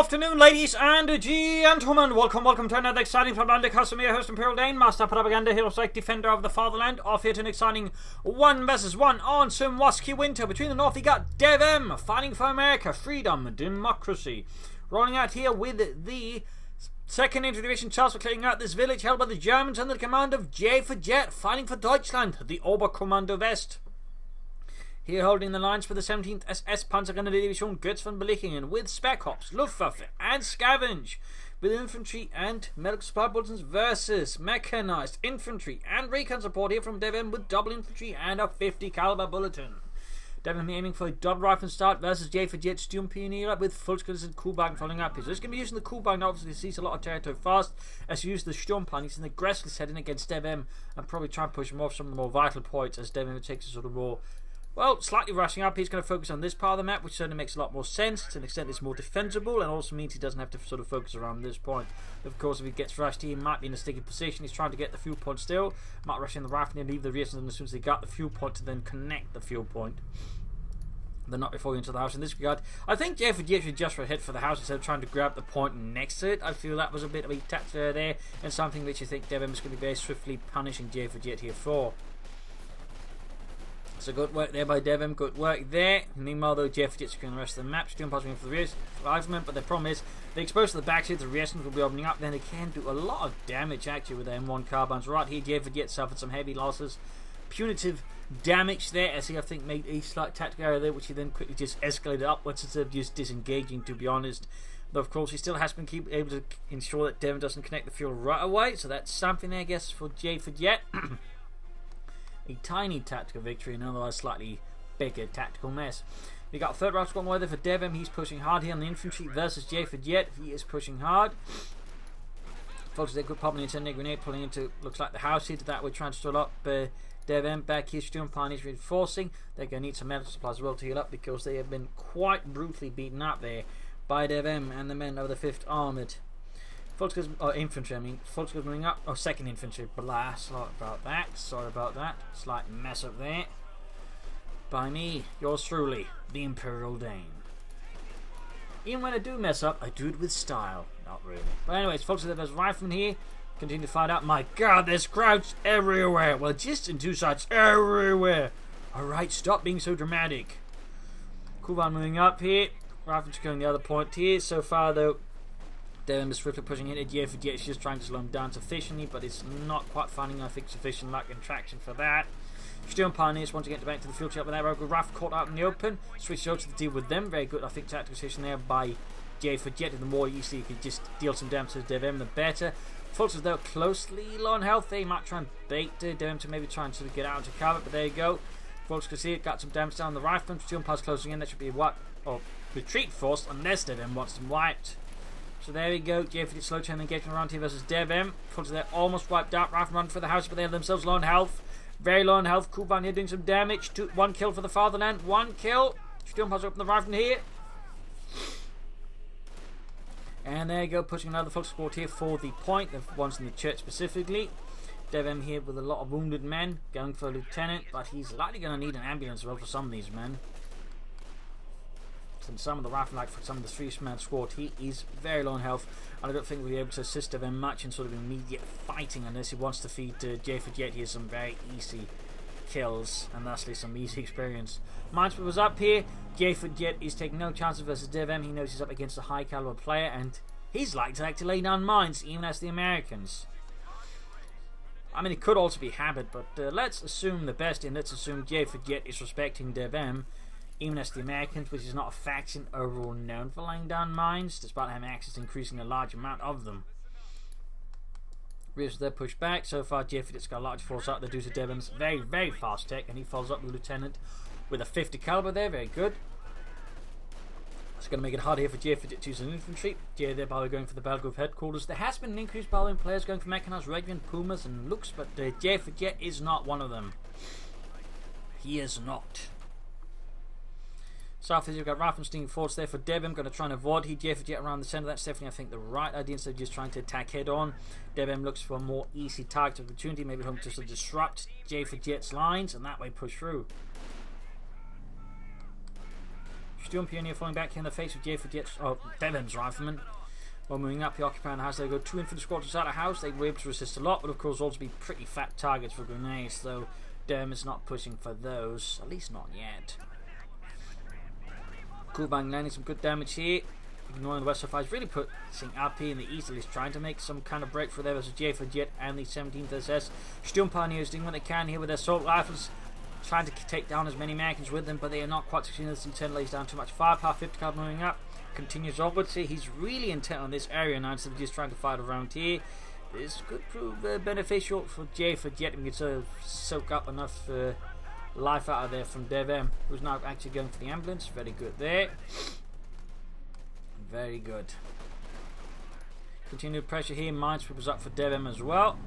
afternoon, ladies and gentlemen. Welcome to another exciting Propagandacaster. Me, your host, Imperial Dane, Master Propaganda, Hero Strike, Defender of the Fatherland. Off here to an exciting 1 vs 1 on some Wasky winter. Between the north, you got DevM, fighting for America, freedom, democracy. Rolling out here with the second Division charge for clearing out this village held by the Germans under the command of JaeforJett, fighting for Deutschland, the Oberkommando West. Here holding the lines for the 17th SS Panzergrenadier-Division Götz von Berlichingen with Spec Ops, Luftwaffe and Scavenge, with infantry and medical supply bulletins versus mechanized infantry and recon support here from DevM with double infantry and a 50 caliber bulletin. DevM aiming for a double rifle start versus JaeforJett Sturmpionierer with full skills and Kuhwagen following up here. So it's going to be using the Kuhwagen, obviously sees a lot of territory fast as you use the Sturmplan. He's aggressively setting against DevM and probably try and push him off some of the more vital points as DevM takes a sort of more, well, slightly rushing up. He's going to focus on this part of the map, which certainly makes a lot more sense. To an extent, it's more defensible and also means he doesn't have to sort of focus around this point. Of course, if he gets rushed, he might be in a sticky position. He's trying to get the fuel point still. Might rush in the rifle and leave the rear as soon as they got the fuel point to then connect the fuel point. They're not before you into the house in this regard. I think JaeforJett should just hit for the house instead of trying to grab the point next to it. I feel that was a bit of a tactic there and something which I think DevM is going to be very swiftly punishing JaeforJett here for. So good work there by DevM, good work there. Meanwhile though, JaeforJett's securing the rest of the map, still passing for the rear riflemen, but the problem is they expose to the back seat, the rear will be opening up, then they can do a lot of damage actually with their M1 carbines. Right here, JaeforJett suffered some heavy losses, punitive damage there as he I think made a slight tactical error there, which he then quickly just escalated upwards instead of just disengaging, to be honest. Though of course he still has been able to ensure that DevM doesn't connect the fuel right away, so that's something there I guess for JaeforJett. A tiny tactical victory and otherwise slightly bigger tactical mess. We got third round squad weather for DevM. He's pushing hard here on the infantry versus JaeforJett. He is pushing hard. Folks, they could probably intend a grenade pulling into, looks like the house here. That way trying to stall up DevM back here. Sturmplan is reinforcing. They're going to need some medical supplies as well to heal up because they have been quite brutally beaten up there by DevM and the men of the 5th Armoured. Infantry, I mean. Folks moving up. Oh, 2nd Infantry. Blah. Sorry about that. Slight mess up there. By me, yours truly, the Imperial Dane. Even when I do mess up, I do it with style. Not really. But anyways, folks, there's riflemen here. Continue to find out. My god, there's crowds everywhere. Well, just in two sides. Everywhere. Alright, stop being so dramatic. Kuvan moving up here. Riflemen going the other point here. So far, though, DevM is swiftly pushing in. JaeforJett is just trying to slow him down sufficiently, but it's not quite finding, I think, sufficient luck and traction for that. Sturmpioneers want to get back to the field shot, but they're good. Raf caught out in the open. Switched over to deal with them. Very good, I think, tactical decision there by JaeforJett. And the more easily you can just deal some damage to DevM, the better. Folks, as though closely low on health, they might try and bait DevM to maybe try and sort of get out into cover, but there you go. Folks can see it, got some damage down the rifleman. Sturmpioneers closing in. That should be a wipe or retreat forced unless DevM wants them wiped. So there we go, JaeforJett slow chain engagement around here versus DevM. Folks, they're almost wiped out. Rifle run for the house, but they have themselves low on health. Very low on health. Kuban here doing some damage. 1 kill for the fatherland. 1 kill. Sturmpioneers open the rifle here. And there you go, pushing another folks squad here for the point. The ones in the church specifically. DevM here with a lot of wounded men. Going for a lieutenant, but he's likely going to need an ambulance as well for some of these men. And some of the rifle, like for some of the 3-man squad, he is very low on health, and I don't think we'll be able to assist him much in sort of immediate fighting unless he wants to feed JaeforJett here some very easy kills and lastly some easy experience. Minesweeper was up here. JaeforJett is taking no chances versus DevM. He knows he's up against a high caliber player and he's likely to actually lay down mines even as the Americans. I mean, it could also be habit, but let's assume the best and let's assume JaeforJett is respecting DevM even as the Americans, which is not a faction overall known for laying down mines, despite having access to increasing a large amount of them. Rears their push back. So far, JaeforJett's got a large force out there due to DevM's very, very fast tech, and he follows up with the lieutenant with a 50 caliber there. Very good. It's going to make it hard here for JaeforJett to use an infantry. They're by going for the Belgrove headquarters. There has been an increase by the players going for mechanized regiment, Pumas, and Lux, but JaeforJett is not one of them. He is not. South you've got Rafenstein force there for DevM, going to try and avoid JaeforJett around the centre. That's definitely, I think, the right idea instead of just trying to attack head on. DevM looks for a more easy target opportunity, maybe home to sort of disrupt JaeforJett's lines and that way push through. Storm Pioneer falling back here in the face of JaeforJett's, DevM's rifleman. While moving up, he occupied the house. They go 2 infantry squads inside the house. They were able to resist a lot, but of course also be pretty fat targets for grenades, though DevM is not pushing for those, at least not yet. Coolbang landing some good damage here. Ignoring the West Side is really putting RP in the east, at least trying to make some kind of breakthrough there versus JaeforJett and the 17th SS. Storm Pioneers doing what they can here with their assault rifles, trying to take down as many Americans with them, but they are not quite succeeding as the 10 lays down too much firepower. 50 cal moving up, continues onwards here. He's really intent on this area now instead of just trying to fight around here. This could prove beneficial for JaeforJett and get to soak up enough life out of there from DevM, who's now actually going for the ambulance. Very good there. Very good. Continued pressure here. Minesweepers up for DevM as well.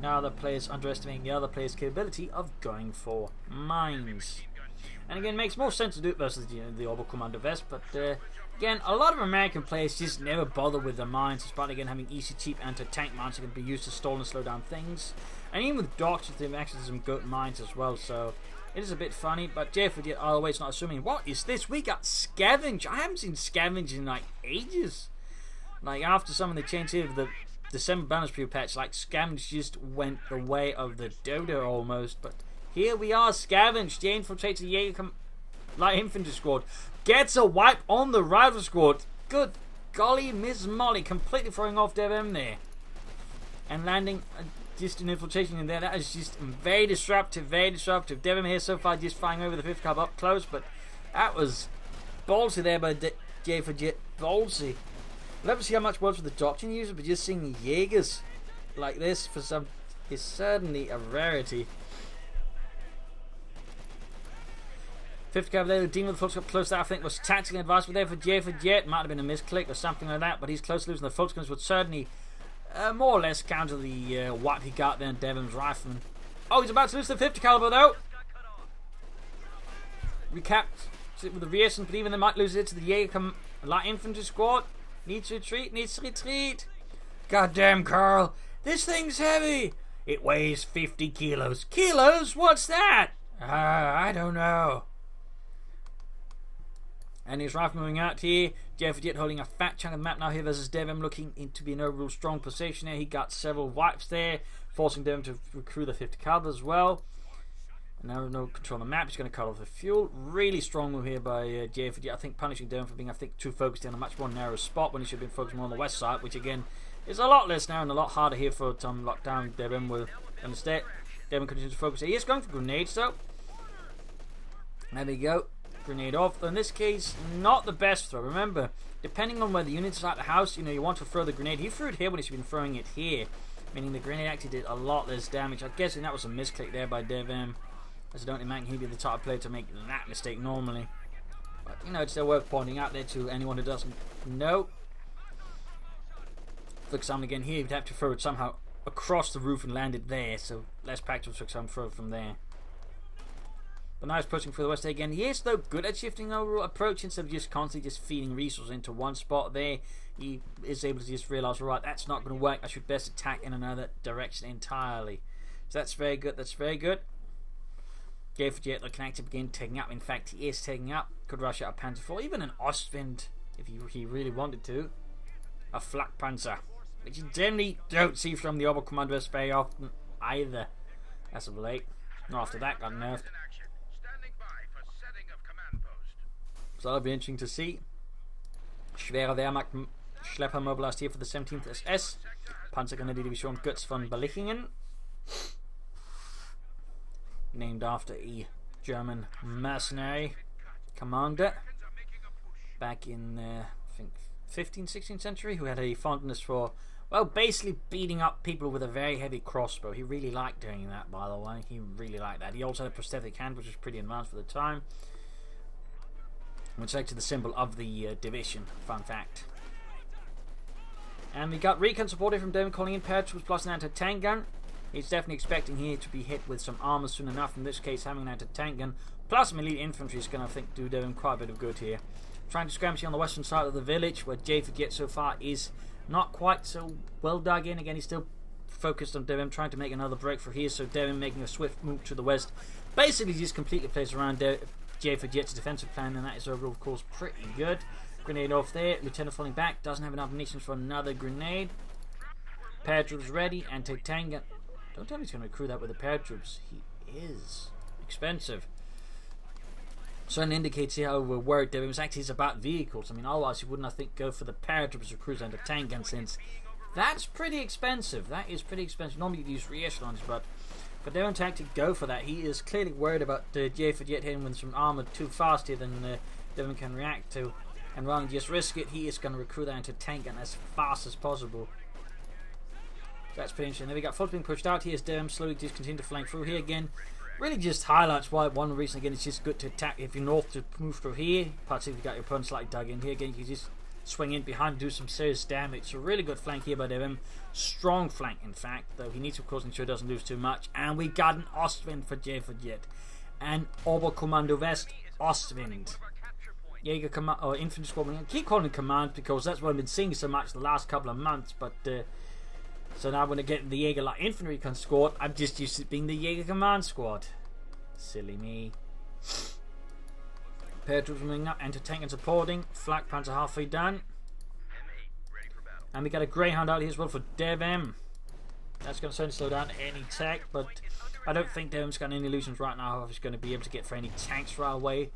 Now the players underestimating the other player's capability of going for mines. And again, it makes more sense to do it versus the Oberkommando West, but again, a lot of American players just never bother with the mines, despite again having easy, cheap anti-tank mines that can be used to stall and slow down things. And even with Doctors, they've actually some good mines as well, so it is a bit funny, but JaeforJett always not assuming. What is this? We got Scavenge. I haven't seen Scavenge in like ages. Like after some of the changes here of the December bonus preview patch, like Scavenge just went the way of the dodo almost. But here we are, Scavenge. They infiltrates the Jaeger light infantry squad. Gets a wipe on the rival squad. Good golly, Miss Molly completely throwing off DevM there. And landing just an infiltration in there. That is just very disruptive, very disruptive. DevM here so far just flying over the 5th cab up close, but that was ballsy there by JaeforJett. Ballsy. Love to see how much works with the doctrine user, but just seeing Jaegers like this for some is certainly a rarity. 5th cab there, the Demon with the Fulks got close. That I think was tactically advisable there for JaeforJett. Might have been a misclick or something like that, but he's close to losing the Fulks would certainly more or less counter the wipe he got there in DevM's rifleman. Oh, he's about to lose the 50 caliber though. Recapped with the reaction, but even they might lose it to the Jaeger light infantry squad. Needs to retreat, needs to retreat. Goddamn, Carl. This thing's heavy. It weighs 50 kilos. Kilos? What's that? I don't know. And his rifle moving out here. JaeforJett holding a fat chunk of the map now here versus DevM, looking to be an overall strong position here. He got several wipes there, forcing DevM to recruit the 50 caliber as well. And now no control on the map. He's going to cut off the fuel. Really strong move here by JaeforJett. I think punishing DevM for being, too focused in a much more narrow spot when he should have been focused more on the west side, which again is a lot less now and a lot harder here for lock down DevM with. Instead, DevM continues to focus here. He is going for grenades though. There we go. Grenade off. In this case, not the best throw. Remember, depending on where the units are at the house, you want to throw the grenade. He threw it here when he should have been throwing it here, meaning the grenade actually did a lot less damage. I'm guessing that was a misclick there by DevM, as I don't imagine he'd be the type of player to make that mistake normally. But it's still worth pointing out there to anyone who doesn't know. For example, again here, you'd have to throw it somehow across the roof and land it there, so less practical to throw it from there. But now he's pushing for the west again. He is though good at shifting overall approach instead of just constantly just feeding resources into one spot there. He is able to just realise, right, that's not going to work. I should best attack in another direction entirely. So that's very good. That's very good. JaeforJett looking active again, taking up. In fact, he is taking up. Could rush out a Panzer IV, even an Ostwind if he really wanted to. A Flak Panzer, which you generally don't see from the Oberkommando very often either, as of late. Not after that got nerfed. So that'll be interesting to see. Schwere Wehrmacht Schlepper mobilized here for the 17th SS. Panzergrenadier-Division Götz von Berlichingen. Named after a German mercenary commander back in, I think, 15th, 16th century, who had a fondness for, well, basically beating up people with a very heavy crossbow. He really liked doing that, by the way. He really liked that. He also had a prosthetic hand, which was pretty advanced for the time, which is actually the symbol of the division. Fun fact. And we got recon support from Devon calling in Paratroopers plus an anti-tank gun. He's definitely expecting here to be hit with some armor soon enough. In this case, having an anti-tank gun plus melee infantry is going to, I think, do Devon quite a bit of good here. Trying to scramble on the western side of the village, where JaeforJett so far is not quite so well dug in. Again, he's still focused on Devon, trying to make another breakthrough here. So Devon making a swift move to the west. Basically, just completely plays around JaeforJett's defensive plan, and that is overall, of course, pretty good. Grenade off there. Lieutenant falling back. Doesn't have enough munitions for another grenade. Paratroopers ready. Anti-tank gun. Don't tell me he's going to recruit that with the paratroopers. He is expensive. Certainly indicates here how we're worried DevM. Actually, it's about vehicles. I mean, otherwise he wouldn't, I think, go for the paratroopers recruits and the tank gun, since that's pretty expensive. That is pretty expensive. Normally you use re-echelons, but for DevM to actually go for that, he is clearly worried about JaeforJett hitting with some armor too fast here than DevM can react to. And rather than just risk it, he is going to recruit that into tank gun as fast as possible. So that's pretty interesting. Then we got Fultz being pushed out here as DevM slowly just continue to flank through here again. Really just highlights why one reason again it's just good to attack if you're north to move through here, particularly if you got your opponent slightly dug in here. Again, you can just swing in behind and do some serious damage. So really good flank here by DevM. Strong flank, in fact, though he needs to, of course, ensure he doesn't lose too much. And we got an Ostwind for JaeforJett. And Oberkommando West Ostwind. Jaeger command or infantry squadron. I keep calling it command because that's what I've been seeing so much the last couple of months. But so now when I get the Jaeger Light Infantry squad, I'm just used to being the Jaeger Command Squad. Silly me. Paratroopers moving up, anti-tank and supporting. Flak Panzer halfway done. And we got a Greyhound out here as well for DevM. That's going to certainly slow down any tech, but I don't think DevM's got any illusions right now if he's going to be able to get for any tanks right away.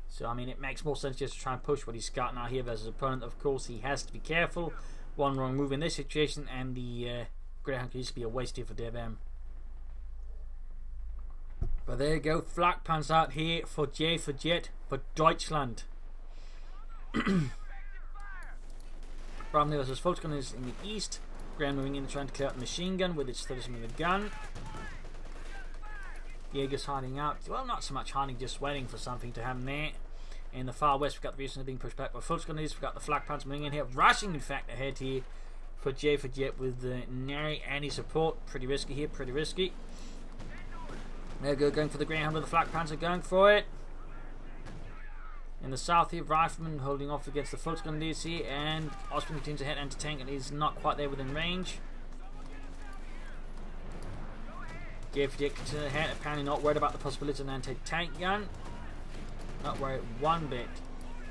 So I mean, it makes more sense just to try and push what he's got now here versus his opponent. Of course, he has to be careful. One wrong move in this situation, and the Greyhound could easily be a waste here for DevM. But there you go, Flak Panzer out here for JaeforJett for Deutschland. Romney versus Volksgun is in the east. Graham moving in trying to clear out the machine gun with its 30mm gun. Jaegers hiding out. Well, not so much hiding, just waiting for something to happen there. In the far west, we've got the Russians being pushed back by Volksgun. We've got the Flak Panzer moving in here. Rushing, in fact, ahead here for JaeforJett with the nary any support. Pretty risky here, pretty risky. There we go, going for the Greyhound with the Flak Panzer, going for it. In the south here, Rifleman holding off against the Volksgun DC, and Osman continues ahead anti-tank and is not quite there within range. JaeforJett continues ahead, apparently not worried about the possibility of an anti-tank gun. Not worried one bit,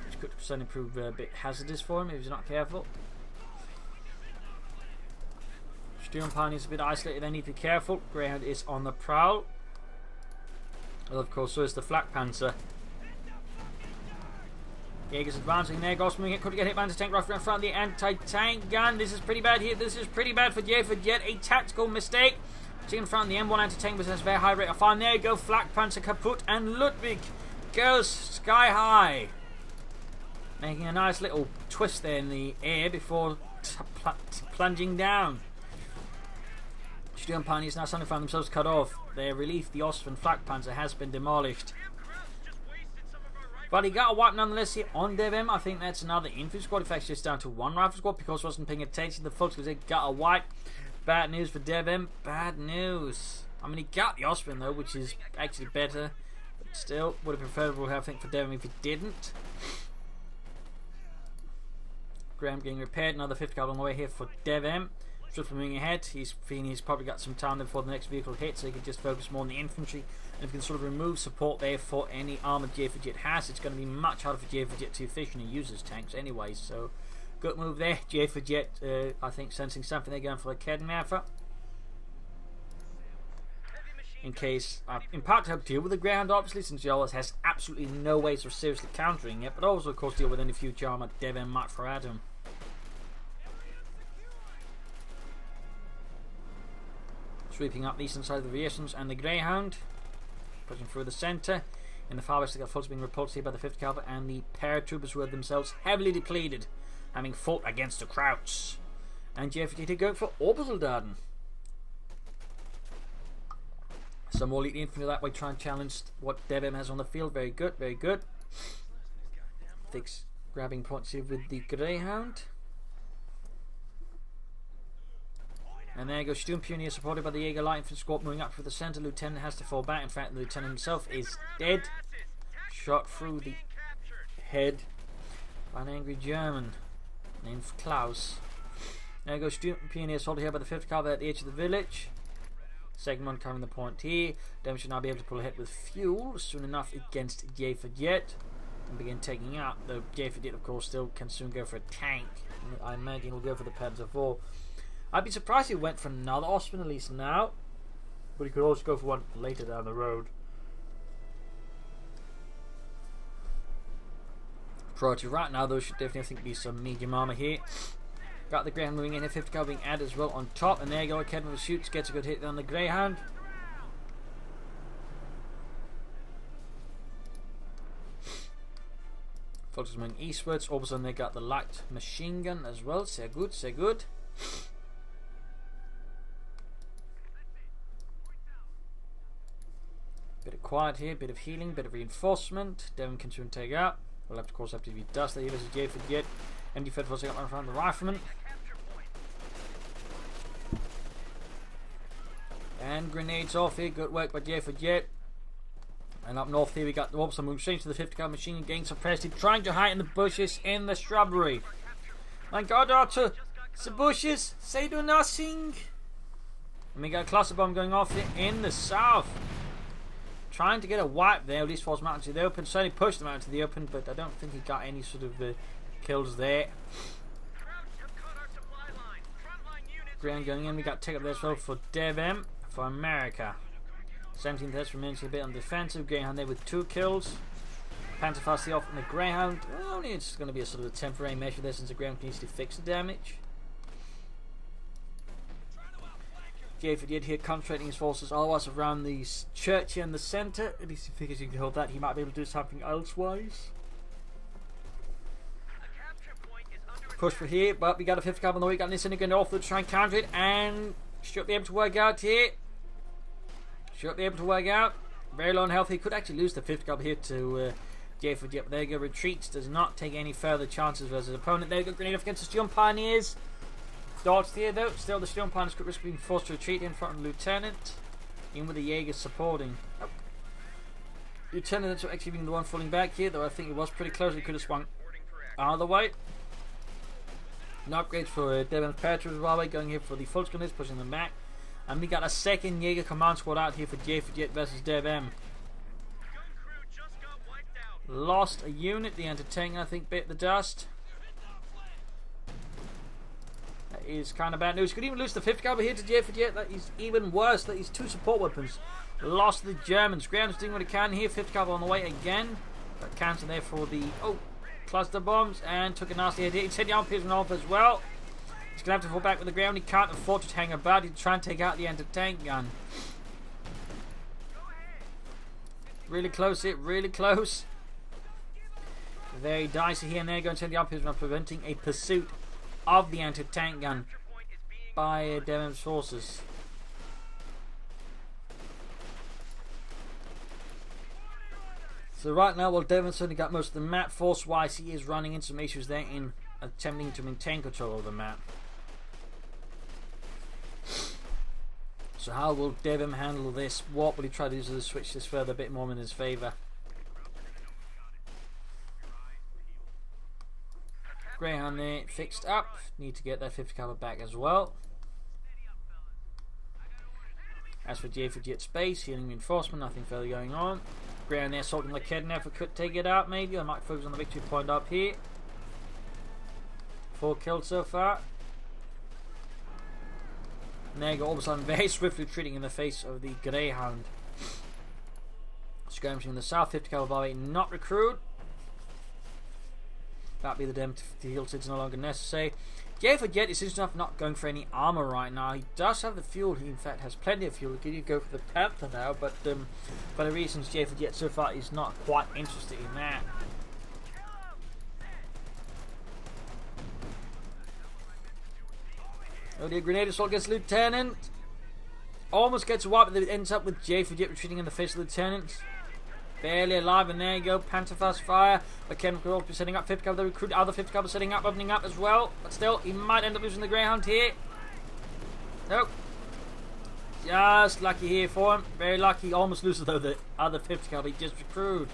which could certainly prove a bit hazardous for him if he's not careful. Sturm Pioneer is a bit isolated, they need to be careful. Greyhound is on the prowl. Well, of course, so is the Flak Panzer. Jaegers advancing there. Gosling could get hit by anti-tank right in front of the anti-tank gun. This is pretty bad here. This is pretty bad for JaeforJett. A tactical mistake. In front of the M1 anti-tank, but has a very high rate of fire. And there you go, Flak Panzer kaput, and Ludwig goes sky high, making a nice little twist there in the air before plunging down. Sturm Pioneers now suddenly found themselves cut off. Their relief, the Ostwind Flak Panzer, has been demolished. But he got a wipe nonetheless here on DevM. I think that's another infantry squad. In fact, it's just down to one rifle squad because wasn't paying attention to the folks because they got a wipe. Bad news for DevM. Bad news. I mean, he got the Ostwind though, which is actually better. But still, would have been preferable, I think, for DevM if he didn't. Graham getting repaired. Another 50 card on the way here for DevM. Just moving ahead, he's feeling he's probably got some time before the next vehicle hits, so he can just focus more on the infantry. And if he can sort of remove support there for any armoured JaeforJett has, it's going to be much harder for JaeforJett to efficiently use his tanks anyway. So, good move there. JaeforJett, I think, sensing something they're going for a Kednaffer. In case, in part to help deal with the ground, obviously, since Jaegers has absolutely no ways of seriously countering it, but also, of course, deal with any future armour DevM might throw at him. Sweeping up the eastern side of the Russians and the Greyhound, pushing through the centre. In the far west, they got Fultz being repulsed here by the 5th Cavalry and the Paratroopers, who are themselves heavily depleted, having fought against the Krauts. And JaeforJett going for Obersoldaten. Some more elite infantry that way, try and challenge what DevM has on the field. Very good, very good. Fix grabbing points here with the Greyhound. And there goes Sturm Pioneer, supported by the Jaeger Light Infantry Squad, moving up through the centre. Lieutenant has to fall back. In fact, the Lieutenant himself is dead. Shot through the head by an angry German named Klaus. There goes Sturm Pioneer, soldier here by the 5th Cavalry at the edge of the village. Second one covering the point here. DevM should now be able to pull ahead with fuel soon enough against JaeforJett and begin taking out. Though JaeforJett, of course, still can soon go for a tank. I imagine he'll go for the Panzer IV. I'd be surprised if he went for another Osman, at least now. But he could also go for one later down the road. Priority right now, though, should definitely, I think, be some medium armor here. Got the Greyhound moving in, a 50 cal being added as well on top. And there you go, Kevin shoots, gets a good hit on the Greyhound. Focus moving eastwards. All of a sudden, they got the light machine gun as well. Sehr good, sehr good. Bit of quiet here, bit of healing, bit of reinforcement. DevM can soon take out. We'll of course have to be dusted here. This is JaeforJett. MD Fed forcing up in front of the rifleman. And grenades off here. Good work by JaeforJett. And up north here we got the Wolves moving straight to the 50 cal machine gun, getting suppressed. He's trying to hide in the bushes in the shrubbery. My God, Archer! The bushes! Say do nothing! And we got a cluster bomb going off here in the south. Trying to get a wipe there, at least force them out into the open. Certainly pushed them out into the open, but I don't think he got any sort of kills there. Ground going in, we got take up there as well for DevM for America. 17th Hess remains a bit on defensive. Greyhound there with 2 kills. Panther fast off on the Greyhound. Only it's going to be a sort of a temporary measure there since the Greyhound needs to fix the damage. JaeforJett here concentrating his forces otherwise around the church here in the centre. At least he figures he can hold that. He might be able to do something elsewise. Push for here, but we got a 50 cal on the way. Got this in again off to try and counter it, and should be able to work out here. Should be able to work out. Very low on health. He could actually lose the 50 cal here to JaeforJett, but there you go. Retreats, does not take any further chances versus his opponent. There you go. Grenade off against the Steel Pioneers. Dodged here though. Still the Steel Pioneers could risk being forced to retreat in front of the Lieutenant. In with the Jaegers supporting. Oh. Lieutenant actually being the one falling back here, though I think it was pretty close. He could have swung out of the way. No upgrades for DevM's Paratroopers while going here for the full screeners, pushing them back. And we got a second Jaeger command squad out here for JaeforJett versus DevM. Lost a unit, the anti-tank I think bit the dust. That is kind of bad news. Could even lose the 50 cal here to JaeforJett. That is even worse. That is 2 support weapons. Lost the Germans. Ground's doing what it can here. 50 cal on the way again. Got counter there for the cluster bombs and took a nasty hit. He's hit the arm piercing off as well. He's going to have to fall back with the ground. He can't afford to hang about. He's trying to take out the anti-tank gun. Really close here. Really close. Very dicey here and there. Going to send the arm piercing off, preventing a pursuit of the anti-tank gun by DevM's forces. So right now, while DevM certainly got most of the map, force-wise he is running into some issues there in attempting to maintain control of the map. So how will DevM handle this? What will he try to do to switch this further a bit more in his favour? Greyhound there fixed up. Need to get that 50 cal back as well. As for JaeforJett space, healing reinforcement, nothing further going on. Greyhound there assaulting the Kidnapper, could take it out maybe. I might focus on the victory point up here. 4 kills so far. And there you go, all of a sudden very swiftly retreating in the face of the Greyhound. Skirmishing in the south, 50 cal volley not recruit. That'd be the DevM field, it's no longer necessary. JaeforJett is enough not going for any armor right now. He does have the fuel, he in fact has plenty of fuel. He could go for the Panther now, but for the reasons JaeforJett so far is not quite interested in that. Oh, the grenade assault against Lieutenant. Almost gets wiped, but it ends up with JaeforJett retreating in the face of Lieutenant. Barely alive, and there you go, Panther fast fire. But Ken could also be setting up 50 cal, the recruit, other 50 cal setting up, opening up as well. But still, he might end up losing the Greyhound here. Nope. Just lucky here for him. Very lucky, almost loses though the other 50 cal he just recruited.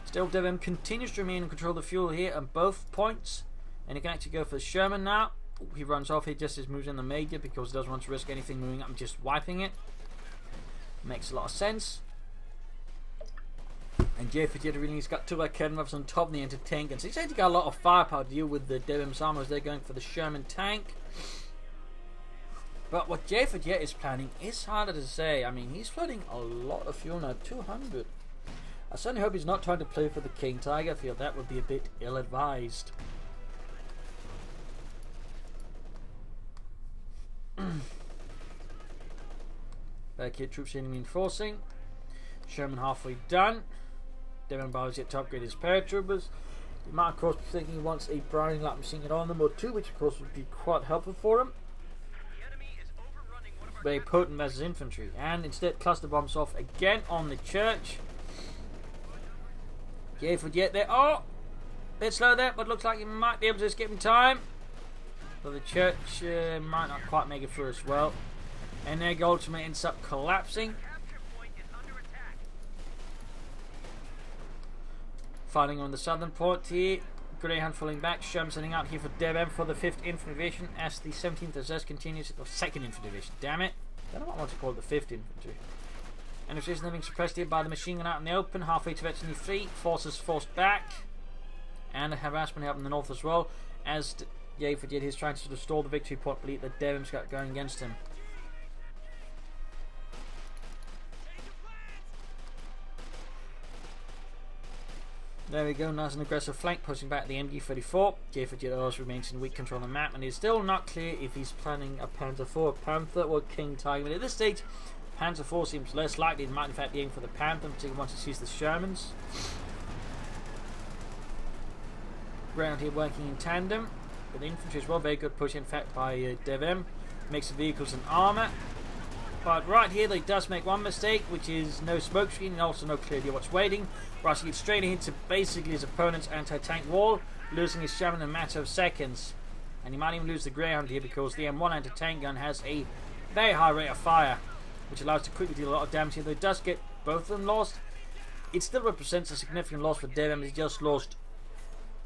Still, DevM continues to remain in control of the fuel here at both points. And he can actually go for Sherman now. He runs off here just as moves in the major because he doesn't want to risk anything moving up and just wiping it. Makes a lot of sense. And JaeforJett really has got two cannon weapons on top of the anti-tank, and so he's actually got a lot of firepower to deal with the DevM's armor as they're going for the Sherman tank. But what JaeforJett is planning is harder to say. I mean, he's flooding a lot of fuel now, 200. I certainly hope he's not trying to play for the King Tiger. I feel that would be a bit ill-advised. Back here, troops enemy enforcing. Sherman halfway done. DevM Bowers yet to upgrade his paratroopers. He might of course be thinking he wants a Browning light machine gun on them or two, which of course would be quite helpful for him. Very potent versus infantry, and instead cluster bombs off again on the church. JaeforJett there. Oh, bit slow there, but looks like he might be able to just give him time. But the church might not quite make it through as well. And their ultimate ends up collapsing. Fighting on the southern port here. Greyhound falling back. Sherman sending out here for DevM for the 5th Infantry Division as the 17th SS continues. Or 2nd Infantry Division, damn it. I don't know what I want to call it, the 5th Infantry. And it's being suppressed here by the machine gun out in the open. Halfway to Veteran 3. Forces forced back. And a harassment up in the north as well. As JaeforJett is trying to restore the victory point lead that DevM's got going against him. There we go, nice and aggressive flank, pushing back the MG-34. JaeforJett also remains in weak control on the map, and it's still not clear if he's planning a Panzer IV, Panther, or King Tiger. But at this stage, Panzer IV seems less likely. He might in fact be aiming for the Panther, particularly once he sees the Shermans. Ground here working in tandem, with infantry as well. Very good push in fact by DevM. Makes the vehicles and armour. But right here they does make one mistake, which is no smoke screen and also no clear idea what's waiting. Rushing it straight into basically his opponent's anti-tank wall, losing his Sherman in a matter of seconds. And he might even lose the Greyhound here because the M1 anti-tank gun has a very high rate of fire, which allows to quickly deal a lot of damage here. Though it does get both of them lost, it still represents a significant loss for DevM. He's just lost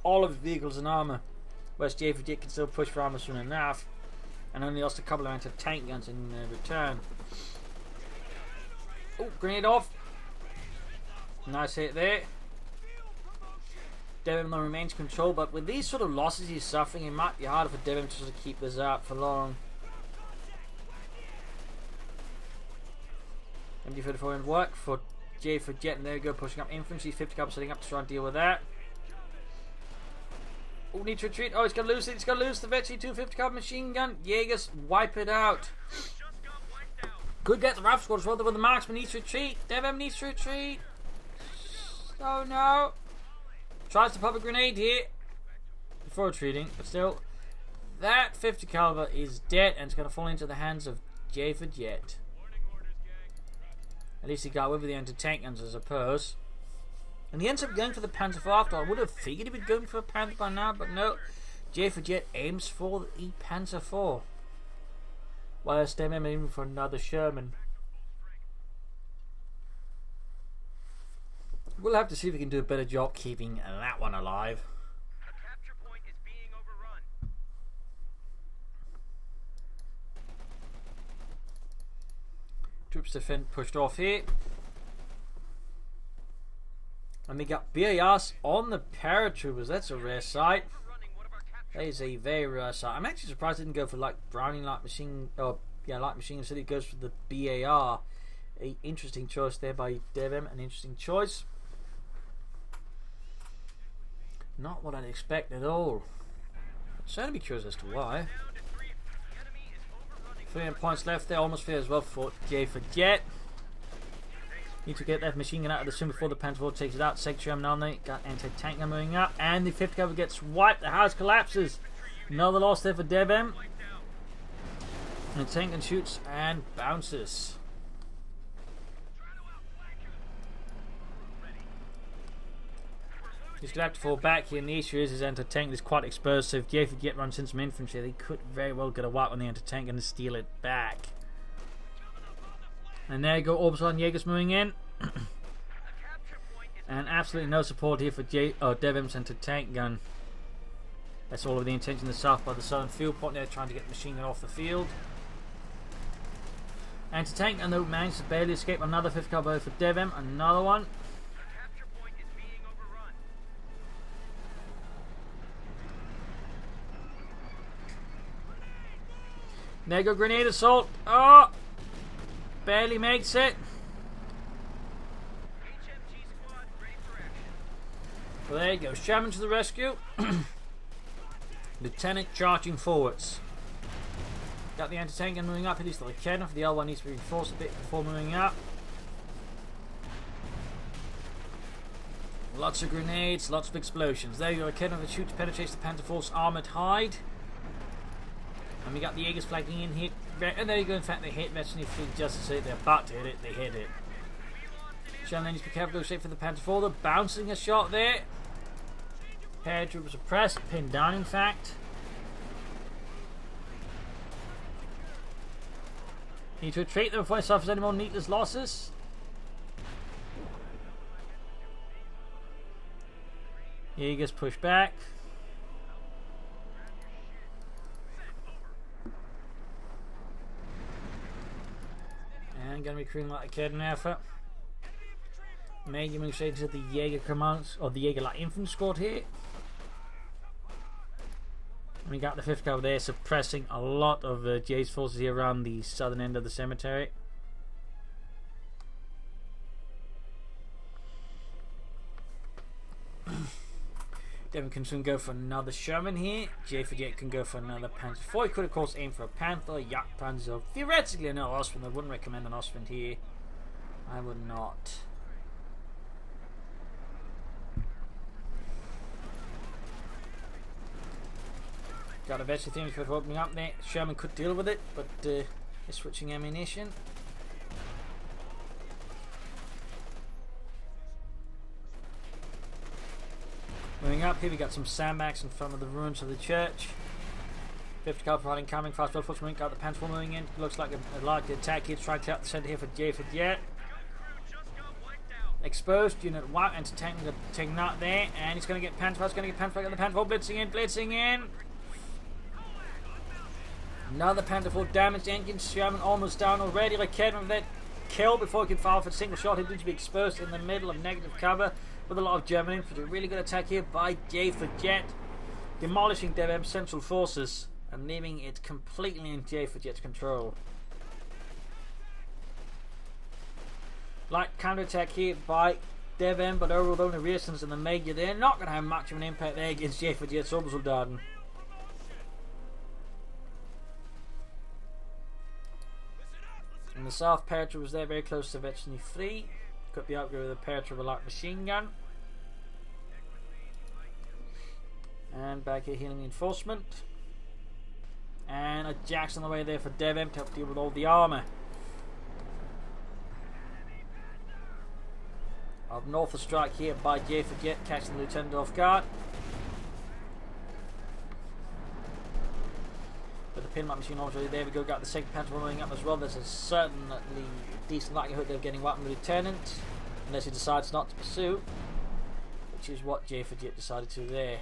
all of his vehicles and armour, whereas JaeforJett can still push for armour soon enough, and only lost a couple of anti-tank guns in return. Oh, grenade off. Nice hit there. DevM remains control, but with these sort of losses he's suffering, it might be harder for DevM to sort of keep this up for long. MG-34 in work for JaeforJett, and there we go, pushing up infantry. 50 caliber setting up to try and deal with that. Oh, need to retreat. Oh, he's going to lose it. He's going to lose the Vetri 250 caliber machine gun. Jaegers, wipe it out. Could get the RAF squad as well, but the marksman needs to retreat. DevM needs to retreat. Oh no. Tries to pop a grenade here before retreating, but still, that 50 caliber is dead and it's going to fall into the hands of JaeforJett. At least he got away with the anti-tank guns, I suppose. And he ends up going for the Panzer IV after all. I would have figured he'd be going for a Panther by now, but no. JaeforJett aims for the Panzer IV, whilst DevM aiming for another Sherman. We'll have to see if we can do a better job keeping that one alive. A capture point is being overrun. Troops defend pushed off here. And we got BARs on the Paratroopers. That's a rare sight. That is a very rare sight. I'm actually surprised it didn't go for like Browning light machine, light machine. Instead it goes for the BAR. A interesting choice there by DevM. An interesting choice. Not what I'd expect at all. I'd certainly be curious as to why. 3 points left there, almost fair as well for JaeforJett. Need to get that machine gun out of the swing before the Panther IV takes it out. Secretary Amnalne got anti-tank gun moving up, and the 50 cover gets wiped. The house collapses. Another loss there for DevM. And the tank gun shoots and bounces. He's going to have to fall back here, and the issue is his anti-tank is quite exposed, so if JaeforJett runs in some infantry, they could very well get a wipe on the anti-tank and steal it back. And there you go, Orbital and Jaegers moving in. And absolutely no support here for DevM's anti-tank gun. That's all of the intention of the south by the southern field point there, trying to get the machine gun off the field. Anti-tank, and though managed to barely escape another 5th caliber for DevM, another one. The capture point is being overrun. Mega grenade assault. Oh! Barely makes it. HMG squad ready for action. Well, there you go. Scavenge to the rescue. Lieutenant charging forwards. Got the anti-tank gun moving up. At least the cannon for the L1 needs to be reinforced a bit before moving up. Lots of grenades, lots of explosions. There you go. A cannon that shoots penetrates the Panther Force armored hide. And we got the Jaegers flagging in here. And there you go. In fact, they hit Veteran Fleet just to say they're about to hit it. They hit it. Shannon needs to be careful. Go straight for the Panther Force. They're bouncing a shot there. Paratroopers are pressed, pinned down in fact. Need to retreat them before it suffers any more needless losses. Jaegers push back. And gonna be recruiting like a kid in effort. Maybe move straight to the Jaeger commands or the Jaeger light infantry squad here. We got the 5th cover there suppressing a lot of Jay's forces here around the southern end of the cemetery. Devon can soon go for another Sherman here. JaeforJett can go for another Panzer IV. He could of course aim for a Panther, Yak Panzer, theoretically another Ostwind. I wouldn't recommend an Ostwind here. I would not. Got a veteran theory for opening up there. Sherman could deal with it, but they're switching ammunition. Moving up here, we got some sandbags in front of the ruins of the church. 50 caliber fighting coming, fast well force moving, got the Panther moving in. Looks like a likely attack here, trying to clear out the centre here for JaeforJett. Exposed, unit wiped, and taking out there, and he's going to get Panther, got the Panther blitzing in. Another Panther full damaged engine. Sherman almost down already. Like Kedman that kill before he can fire for a single shot. He needs to be exposed in the middle of negative cover with a lot of German infantry. Really good attack here by JaeforJett, demolishing DevM central forces and leaving it completely in JaeforJett's control. Light counterattack here by DevM, but overall with only Reasons and the Major, they're not going to have much of an impact there against JaeforJett's Obersoldaten. In the south, Paratrooper was there very close to Veteran 3. Could be upgraded with a Paratrooper light machine gun. And back here healing reinforcement. And a Jackson on the way there for DevM to help deal with all the armour. Up north, a strike here by JaeforJett, catching the Lieutenant off guard. With the pinlock machine already there, we go. Got the second Panther rolling up as well. There's a certainly decent likelihood they're getting whacked with the Lieutenant, unless he decides not to pursue, which is what JaeforJett decided to there.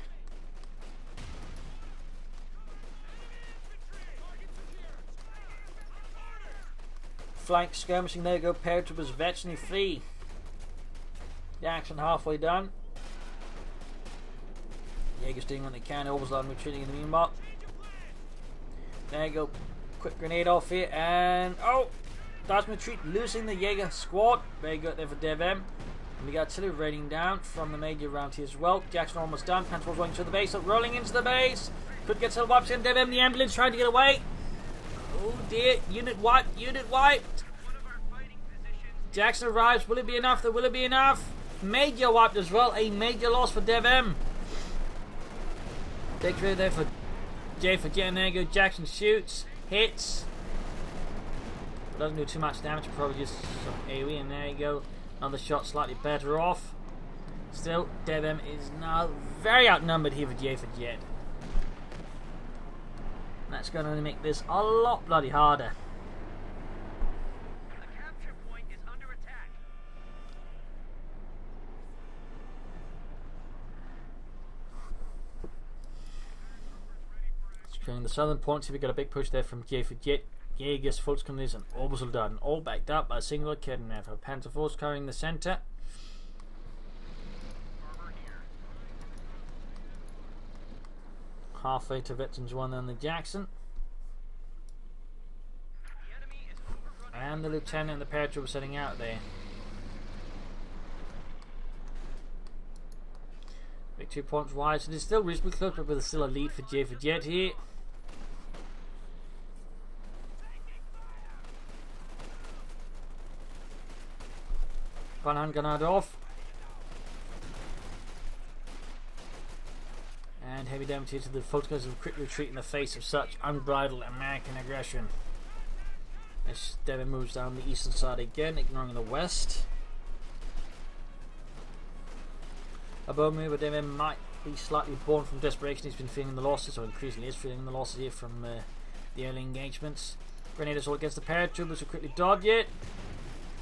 Flank skirmishing, there you go. Paratroopers Veteran 3. The action halfway done. Jaegers doing what they can. Obersoldaten retreating in the meanwhile. There you go. Quick grenade off here, and oh, that's retreat, losing the Jaeger squad. Very good there for DevM. And we got artillery raining down from the Major around here as well. Jackson almost done. Panther rolling to the base, so rolling into the base. Could get some wipes in. DevM, the ambulance trying to get away. Oh dear, unit wiped, unit wiped. Jackson arrives. Will it be enough? Will it be enough? Major wiped as well. A major loss for DevM. Victory there for JaeforJett, and there you go. Jackson shoots, hits, doesn't do too much damage, probably just some AoE, and there you go. Another shot, slightly better off. Still, DevM is now very outnumbered here for JaeforJett. That's going to make this a lot bloody harder. The capture point is under attack. Clearing the southern point, see we got a big push there from JaeforJett, Jaegers, Volkskunde and Obersoldaten, all backed up by a single Kettenwerfer. Panzer Force covering the centre. Halfway to Veterans 1 on the Jackson. And the Lieutenant and the Paratroopers setting out there. Big 2 points wide, so there's still reasonably close, but there's still a lead for JaeforJett here. One hand grenade off. And heavy damage here to the Volkskunde of quick retreat in the face of such unbridled American aggression. As DevM moves down the eastern side again, ignoring the west. A bold move, but DevM might be slightly born from desperation. He's been feeling the losses, or increasingly is feeling the losses here from the early engagements. Grenadiers all against the Paratroopers who quickly dodge it.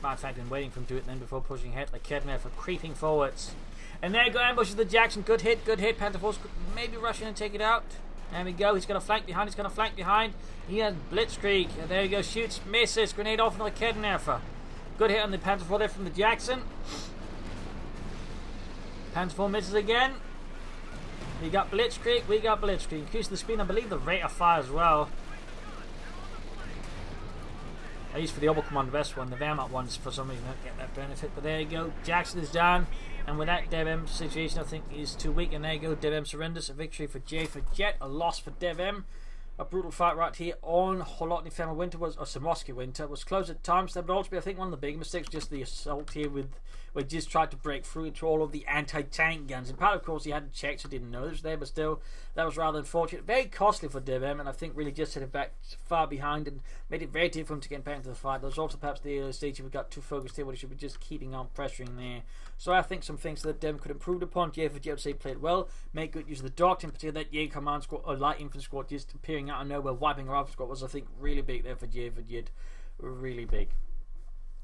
Might in fact been waiting for him to do it then before pushing ahead like Kedmer for creeping forwards. And there you go, ambushes the Jackson. Good hit, good hit. Panther Force could maybe rush in and take it out. There we go, he's going to flank behind, He has Blitzkrieg. And there you go, shoots, misses. Grenade off another Kedmerfer. Good hit on the Panther Force there from the Jackson. Panther Force misses again. We got Blitzkrieg, Increase the speed, I believe the rate of fire as well. At least for the Oberkommand West one, the Wehrmacht ones for some reason don't get that benefit. But there you go, Jackson is down, and with that DevM situation I think is too weak, and there you go, DevM surrenders. A victory for JaeforJett, a loss for DevM. A brutal fight right here on Holotny Femmer Winter was, or Samosky Winter, was close at times. That would also be, I think, one of the big mistakes, just the assault here with where just tried to break through into all of the anti-tank guns. In part, of course, he hadn't checked, so didn't know it was there, but still, that was rather unfortunate. Very costly for DevM, and I think really just set it back far behind and made it very difficult to get back into the fight. There was also perhaps the early stage we got too focused here, where he should be just keeping on pressuring there. So I think some things that DevM could improve upon. JaeforJett would say played well, make good use of the doctrine, in particular that Jaeger Command Squad or Light Infantry Squad just appearing out of nowhere, wiping our squad was, I think, really big there for JaeforJett. Really big.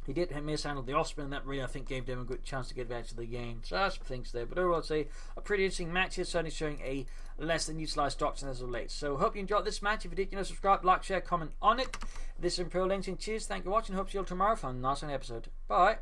He did mishandle the Osprey, and that really, I think, gave them a good chance to get back to the game. So that's some things there. But overall, I'd say a pretty interesting match here, certainly showing a less than utilised doctrine as of late. So hope you enjoyed this match. If you did, subscribe, like, share, comment on it. This is Imperial Links, and cheers. Thank you for watching. Hope to see you all tomorrow for a nice episode. Bye.